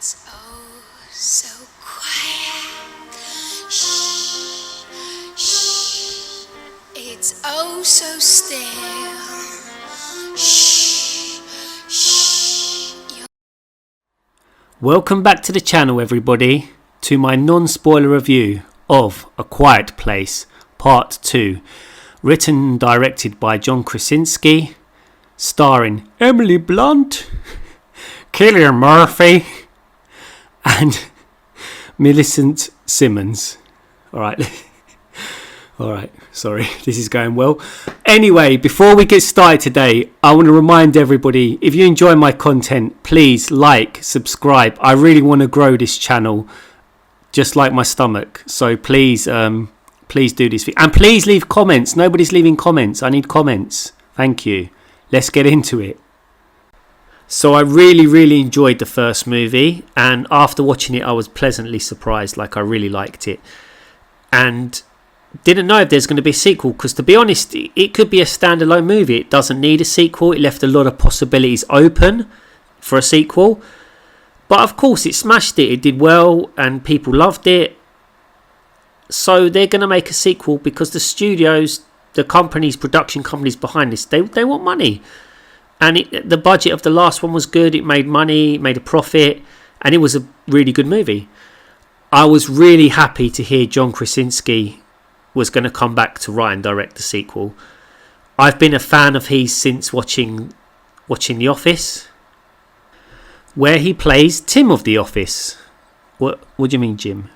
It's oh so quiet. Shh, shh. It's oh so still. Shh, shh. Welcome back to the channel, everybody, to my non-spoiler review of A Quiet Place Part 2, written and directed by John Krasinski, starring Emily Blunt, Cillian Murphy and Millicent Simmons. Alright, sorry, this is going well. Anyway, before we get started today, I want to remind everybody, if you enjoy my content, please like, subscribe. I really want to grow this channel, just like my stomach. So please do this. And please leave comments. Nobody's leaving comments. I need comments. Thank you. Let's get into it. So I really enjoyed the first movie, and after watching it I was pleasantly surprised. Like, I really liked it and didn't know if there's going to be a sequel, because to be honest, it could be a standalone movie. It doesn't need a sequel. It left a lot of possibilities open for a sequel, but of course it smashed it. It did well and people loved it, so they're going to make a sequel because the studios, the companies, production companies behind this, they want money. And the budget of the last one was good. It made money, it made a profit, and it was a really good movie. I was really happy to hear John Krasinski was going to come back to write and direct the sequel. I've been a fan of his since watching The Office, where he plays Tim of The Office. What do you mean, Jim?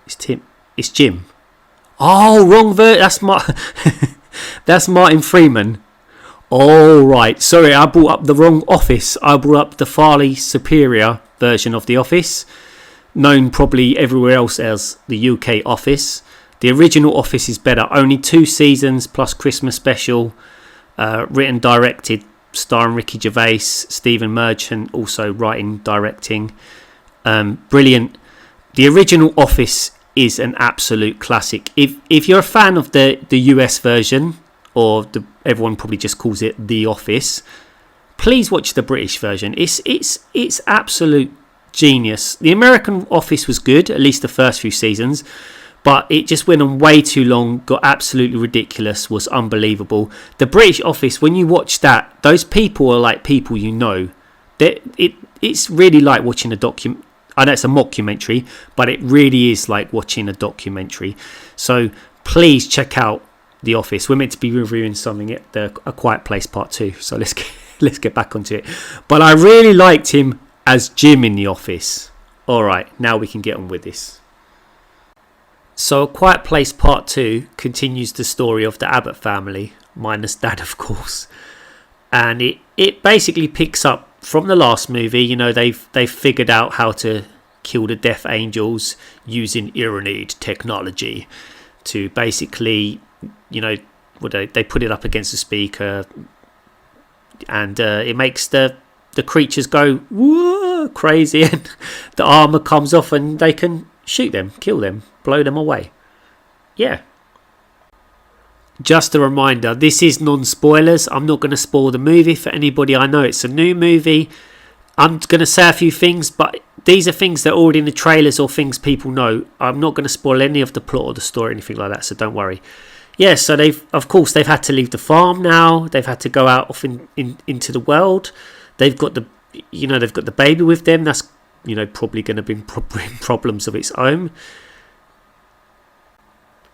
It's Tim. It's Jim. Oh, wrong that's Martin Freeman. All right, sorry, I brought up the wrong Office. I brought up the Farley Superior version of The Office, known probably everywhere else as the UK Office. The original Office is better. Only 2 seasons plus Christmas special. Written, directed, starring Ricky Gervais, Stephen Merchant, also writing, directing. Brilliant. The original Office is an absolute classic. If you're a fan of the US version, or everyone probably just calls it The Office, please watch the British version. It's absolute genius. The American Office was good, at least the first few seasons, but it just went on way too long, got absolutely ridiculous, was unbelievable. The British Office, when you watch that, those people are like people you know. It's really like watching a document. I know it's a mockumentary, but it really is like watching a documentary. So please check out The Office. We're meant to be reviewing something at A Quiet Place Part 2, so let's get back onto it. But I really liked him as Jim in The Office. Alright, now we can get on with this. So A Quiet Place Part 2 continues the story of the Abbott family, minus Dad of course. And it basically picks up from the last movie. You know, they've figured out how to kill the Death Angels using Ironade technology to basically, you know, they put it up against the speaker, and it makes the creatures go whoa, crazy, and the armor comes off and they can shoot them, kill them, blow them away. Yeah. Just a reminder, this is non-spoilers. I'm not going to spoil the movie for anybody. I know it's a new movie. I'm going to say a few things, but these are things that are already in the trailers or things people know. I'm not going to spoil any of the plot or the story or anything like that, so don't worry. Yeah, so they've had to leave the farm now. They've had to go out off into the world. They've got the baby with them. That's, you know, probably going to bring problems of its own.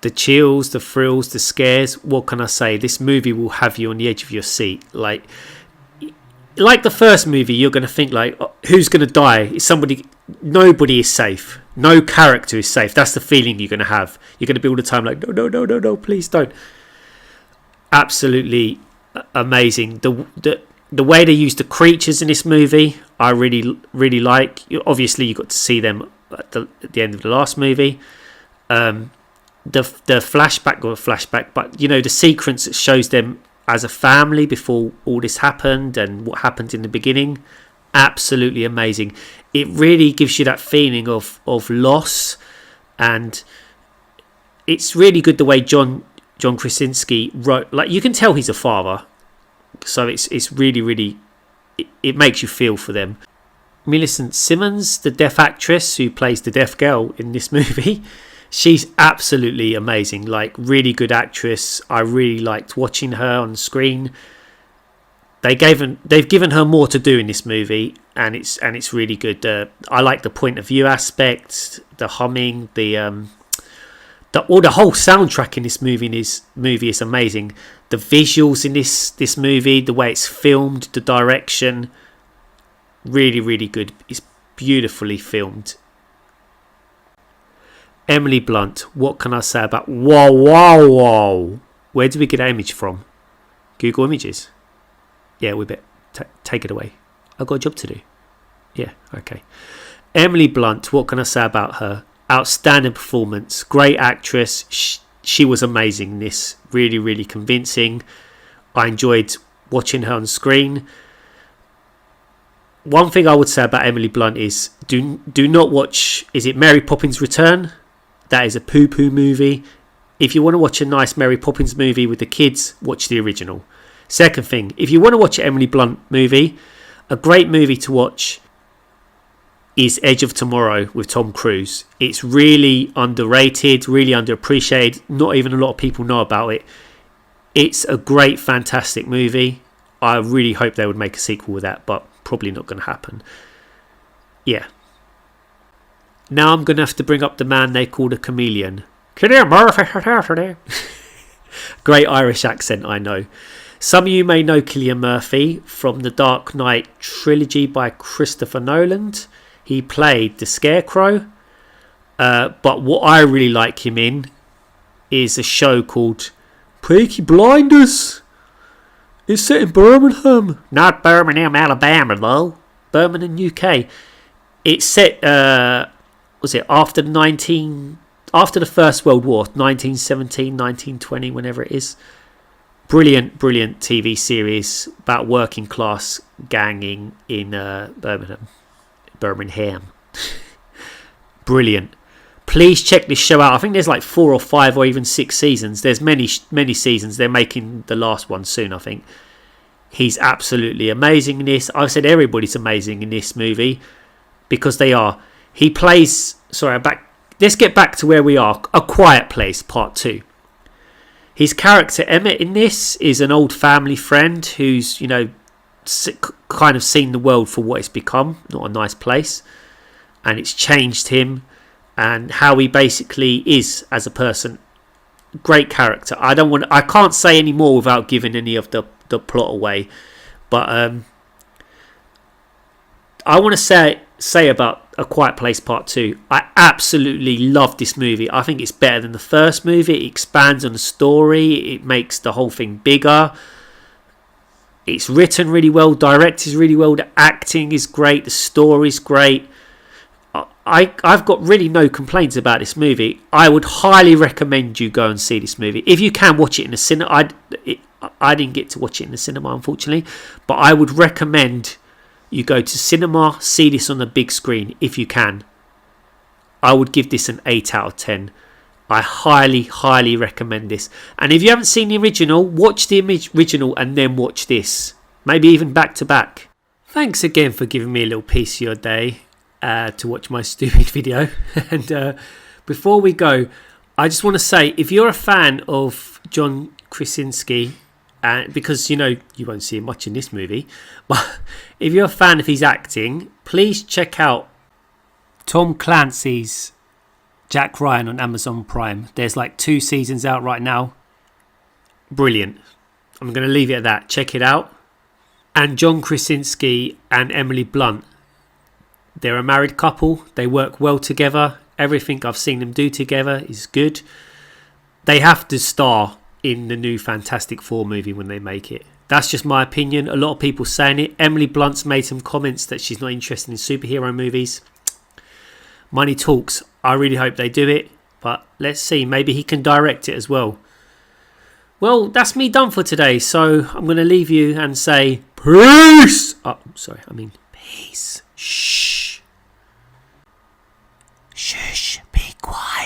The chills, the thrills, the scares. What can I say? This movie will have you on the edge of your seat. Like the first movie, you're going to think like, oh, who's going to die? Is somebody? Nobody is safe. No character is safe. That's the feeling you're going to have. You're going to be all the time like, no, please don't. Absolutely amazing. The way they use the creatures in this movie, I really like. Obviously, you got to see them at the end of the last movie. The flashback, but you know, the sequence that shows them as a family before all this happened and what happened in the beginning, absolutely amazing. It really gives you that feeling of loss, and it's really good the way John Krasinski wrote. Like, you can tell he's a father, so it's really it makes you feel for them. Millicent Simmons, the deaf actress who plays the deaf girl in this movie. She's absolutely amazing, like really good actress. I really liked watching her on screen. They've given her more to do in this movie, and it's really good. I like the point of view aspect, the humming, the whole soundtrack in this movie is amazing. The visuals in this movie, the way it's filmed, the direction, really, really good. It's beautifully filmed. Emily Blunt, what can I say about... Whoa. Where did we get that image from? Google Images? Yeah, we bet. Take it away. I've got a job to do. Yeah, okay. Emily Blunt, what can I say about her? Outstanding performance. Great actress. She was amazing in this. Really, really convincing. I enjoyed watching her on screen. One thing I would say about Emily Blunt is do not watch... Is it Mary Poppins Return? That is a poo-poo movie. If you want to watch a nice Mary Poppins movie with the kids, watch the original. Second thing, if you want to watch an Emily Blunt movie, a great movie to watch is Edge of Tomorrow with Tom Cruise. It's really underrated, really underappreciated. Not even a lot of people know about it. It's a great, fantastic movie. I really hope they would make a sequel with that, but probably not going to happen. Yeah. Now I'm going to have to bring up the man they called a chameleon. Cillian Murphy. Great Irish accent, I know. Some of you may know Cillian Murphy from the Dark Knight trilogy by Christopher Nolan. He played the Scarecrow. But what I really like him in is a show called Peaky Blinders. It's set in Birmingham. Not Birmingham, Alabama, though. Birmingham, UK. It's set... after the First World War, 1917, 1920, whenever it is. Brilliant TV series about working class ganging in Birmingham. Brilliant. Please check this show out. I think there's like 4 or 5 or even 6 seasons. There's many seasons. They're making the last one soon, I think. He's absolutely amazing in this. I've said everybody's amazing in this movie because they are. He plays... Let's get back to where we are. A Quiet Place, Part 2. His character Emmett in this is an old family friend who's, kind of seen the world for what it's become. Not a nice place. And it's changed him and how he basically is as a person. Great character. I can't say any more without giving any of the plot away. But I want to say about A Quiet Place Part 2. I absolutely love this movie. I think it's better than the first movie. It expands on the story. It makes the whole thing bigger. It's written really well. Directed really well. The acting is great. The story's great. I've got really no complaints about this movie. I would highly recommend you go and see this movie. If you can watch it in the cinema. I didn't get to watch it in the cinema, unfortunately. But I would recommend you go to cinema, see this on the big screen if you can. I would give this an 8 out of 10. I highly, highly recommend this. And if you haven't seen the original, watch the original and then watch this. Maybe even back to back. Thanks again for giving me a little piece of your day to watch my stupid video. And before we go, I just want to say, if you're a fan of John Krasinski, because you won't see him much in this movie, but if you're a fan of his acting, please check out Tom Clancy's Jack Ryan on Amazon Prime. There's like 2 seasons out right now. Brilliant. I'm going to leave it at that. Check it out. And John Krasinski and Emily Blunt, they're a married couple. They work well together. Everything I've seen them do together is good. They have to star in the new Fantastic Four movie when they make it. That's just my opinion. A lot of people saying it. Emily Blunt's made some comments that she's not interested in superhero movies. Money talks. I really hope they do it. But let's see. Maybe he can direct it as well. Well, that's me done for today. So I'm going to leave you and say peace. Oh, sorry. I mean peace. Shh. Shush. Be quiet.